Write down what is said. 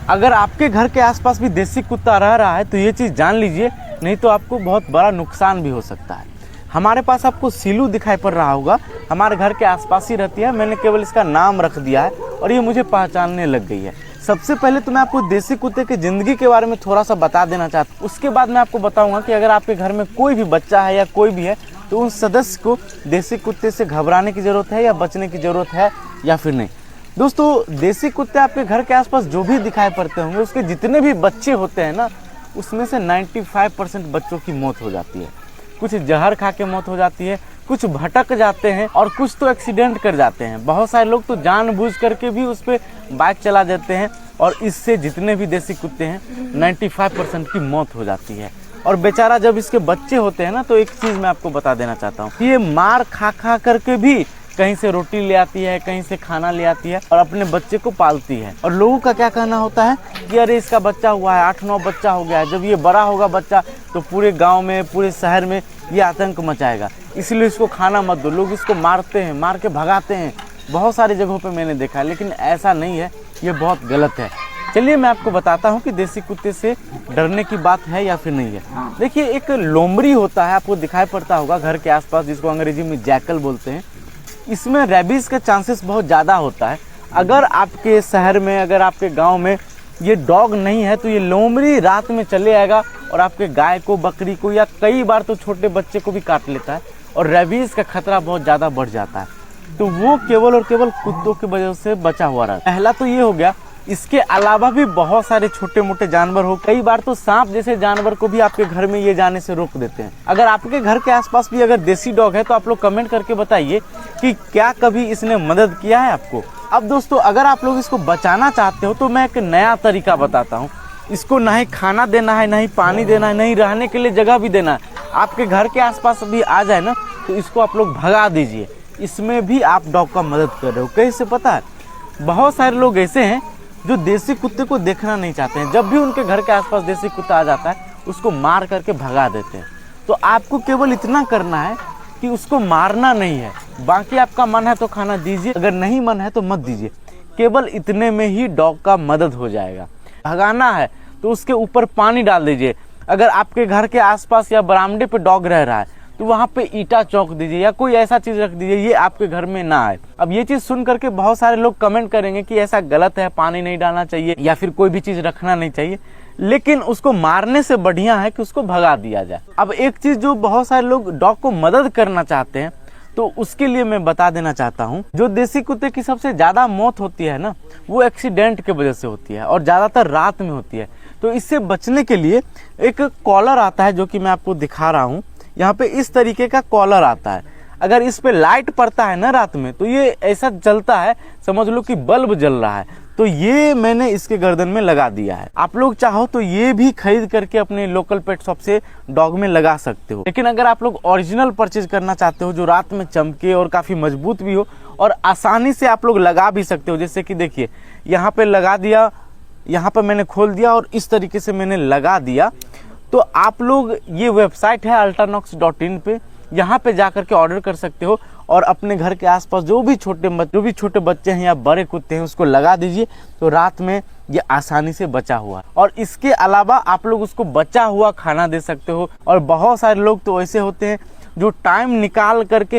अगर आपके घर के आसपास भी देसी कुत्ता रह रहा है तो ये चीज़ जान लीजिए, नहीं तो आपको बहुत बड़ा नुकसान भी हो सकता है। हमारे पास आपको सीलू दिखाई पड़ रहा होगा, हमारे घर के आसपास ही रहती है। मैंने केवल इसका नाम रख दिया है और ये मुझे पहचानने लग गई है। सबसे पहले तो मैं आपको देसी कुत्ते की ज़िंदगी के बारे में थोड़ा सा बता देना चाहता हूँ। उसके बाद मैं आपको बताऊँगा कि अगर आपके घर में कोई भी बच्चा है या कोई भी है तो उन सदस्य को देसी कुत्ते से घबराने की ज़रूरत है या बचने की ज़रूरत है या फिर नहीं। दोस्तों, देसी कुत्ते आपके घर के आसपास जो भी दिखाई पड़ते होंगे, उसके जितने भी बच्चे होते हैं ना, उसमें से 95% बच्चों की मौत हो जाती है। कुछ जहर खा के मौत हो जाती है, कुछ भटक जाते हैं और कुछ तो एक्सीडेंट कर जाते हैं। बहुत सारे लोग तो जानबूझ करके भी उस पर बाइक चला देते हैं और इससे जितने भी देसी कुत्ते हैं 95% की मौत हो जाती है। और बेचारा जब इसके बच्चे होते हैं ना, तो एक चीज़ मैं आपको बता देना चाहता हूँ, ये मार खा खा करके भी कहीं से रोटी ले आती है, कहीं से खाना ले आती है और अपने बच्चे को पालती है। और लोगों का क्या कहना होता है कि अरे इसका बच्चा हुआ है, 8-9 बच्चा हो गया है, जब ये बड़ा होगा बच्चा तो पूरे गांव में, पूरे शहर में ये आतंक मचाएगा, इसलिए इसको खाना मत दो। लोग इसको मारते हैं, मार के भगाते हैं। बहुत सारी जगहों पे मैंने देखा है, लेकिन ऐसा नहीं है, ये बहुत गलत है। चलिए मैं आपको बताता हूँ कि देसी कुत्ते से डरने की बात है या फिर नहीं है। देखिए, एक लोमड़ी होता है, आपको दिखाई पड़ता होगा घर के आसपास, जिसको अंग्रेजी में जैकल बोलते हैं। इसमें रेबीज़ का चांसेस बहुत ज़्यादा होता है। अगर आपके शहर में, अगर आपके गांव में ये डॉग नहीं है तो ये लोमड़ी रात में चले आएगा और आपके गाय को, बकरी को या कई बार तो छोटे बच्चे को भी काट लेता है और रेबीज़ का खतरा बहुत ज़्यादा बढ़ जाता है। तो वो केवल और केवल कुत्तों की वजह से बचा हुआ रहा। पहला तो ये हो गया। इसके अलावा भी बहुत सारे छोटे मोटे जानवर हो, कई बार तो सांप जैसे जानवर को भी आपके घर में ये जाने से रोक देते हैं। अगर आपके घर के आसपास भी अगर देसी डॉग है तो आप लोग कमेंट करके बताइए कि क्या कभी इसने मदद किया है आपको। अब दोस्तों, अगर आप लोग इसको बचाना चाहते हो तो मैं एक नया तरीका बताता हूँ। इसको ना ही खाना देना है, ना ही पानी देना है, ना ही रहने के लिए जगह भी देना है। आपके घर के आसपास भी आ जाए ना तो इसको आप लोग भगा दीजिए। इसमें भी आप डॉग का मदद कर रहे हो। कैसे पता है? बहुत सारे लोग ऐसे हैं जो देसी कुत्ते को देखना नहीं चाहते हैं। जब भी उनके घर के आसपास देसी कुत्ता आ जाता है उसको मार करके भगा देते हैं। तो आपको केवल इतना करना है कि उसको मारना नहीं है। बाकी आपका मन है तो खाना दीजिए, अगर नहीं मन है तो मत दीजिए। केवल इतने में ही डॉग का मदद हो जाएगा। भगाना है तो उसके ऊपर पानी डाल दीजिए। अगर आपके घर के आसपास या बरामदे पे डॉग रह रहा है तो वहाँ पे ईटा चौक दीजिए या कोई ऐसा चीज़ रख दीजिए, ये आपके घर में ना आए। अब ये चीज़ सुन करके बहुत सारे लोग कमेंट करेंगे कि ऐसा गलत है, पानी नहीं डालना चाहिए या फिर कोई भी चीज़ रखना नहीं चाहिए। लेकिन उसको मारने से बढ़िया है कि उसको भगा दिया जाए। अब एक चीज़ जो बहुत सारे लोग डॉग को मदद करना चाहते हैं तो उसके लिए मैं बता देना चाहता हूँ, जो देसी कुत्ते की सबसे ज़्यादा मौत होती है ना, वो एक्सीडेंट की वजह से होती है और ज़्यादातर रात में होती है। तो इससे बचने के लिए एक कॉलर आता है जो कि मैं आपको दिखा रहा हूँ। यहाँ पे इस तरीके का कॉलर आता है। अगर इस पे लाइट पड़ता है ना रात में तो ये ऐसा जलता है, समझ लो कि बल्ब जल रहा है। तो ये मैंने इसके गर्दन में लगा दिया है। आप लोग चाहो तो ये भी खरीद करके अपने लोकल पेट शॉप से डॉग में लगा सकते हो। लेकिन अगर आप लोग ओरिजिनल परचेज करना चाहते हो जो रात में चमके और काफ़ी मजबूत भी हो और आसानी से आप लोग लगा भी सकते हो, जैसे कि देखिए यहाँ पे लगा दिया, यहाँ पर मैंने खोल दिया और इस तरीके से मैंने लगा दिया। तो आप लोग, ये वेबसाइट है ultranox.in पे, यहाँ पे जा करके ऑर्डर कर सकते हो और अपने घर के आसपास जो भी छोटे बच्चे हैं या बड़े कुत्ते हैं उसको लगा दीजिए। तो रात में ये आसानी से बचा हुआ है। और इसके अलावा आप लोग उसको बचा हुआ खाना दे सकते हो। और बहुत सारे लोग तो ऐसे होते हैं जो टाइम निकाल करके